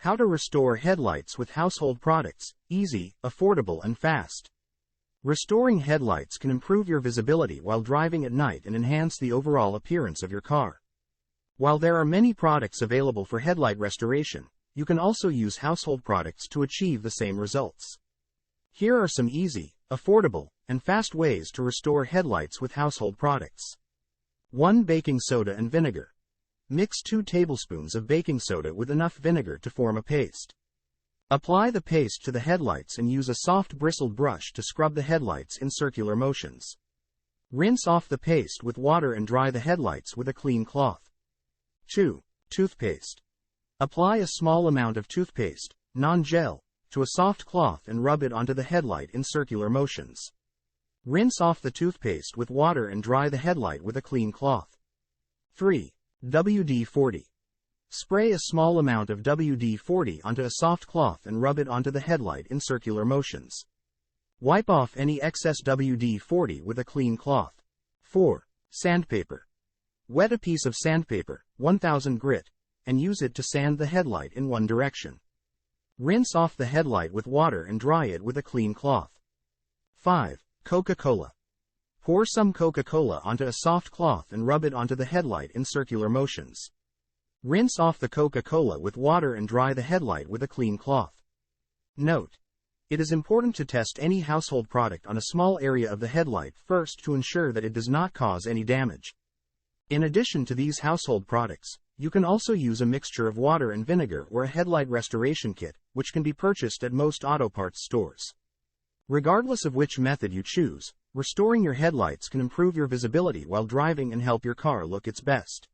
How to restore headlights with household products, easy, affordable and fast. Restoring headlights can improve your visibility while driving at night and enhance the overall appearance of your car. While there are many products available for headlight restoration, you can also use household products to achieve the same results. Here are some easy, affordable, and fast ways to restore headlights with household products. 1. Baking soda and vinegar. Mix 2 tablespoons of baking soda with enough vinegar to form a paste. Apply the paste to the headlights and use a soft bristled brush to scrub the headlights in circular motions. Rinse off the paste with water and dry the headlights with a clean cloth. 2. Toothpaste. Apply a small amount of toothpaste, non-gel, to a soft cloth and rub it onto the headlight in circular motions. Rinse off the toothpaste with water and dry the headlight with a clean cloth. 3. WD-40. Spray a small amount of WD-40 onto a soft cloth and rub it onto the headlight in circular motions. Wipe off any excess WD-40 with a clean cloth. 4. Sandpaper. Wet a piece of sandpaper, 1000 grit, and use it to sand the headlight in one direction. Rinse off the headlight with water and dry it with a clean cloth. 5. Coca-Cola. Pour some Coca-Cola onto a soft cloth and rub it onto the headlight in circular motions. Rinse off the Coca-Cola with water and dry the headlight with a clean cloth. Note: it is important to test any household product on a small area of the headlight first to ensure that it does not cause any damage. In addition to these household products, you can also use a mixture of water and vinegar or a headlight restoration kit, which can be purchased at most auto parts stores. Regardless of which method you choose, restoring your headlights can improve your visibility while driving and help your car look its best.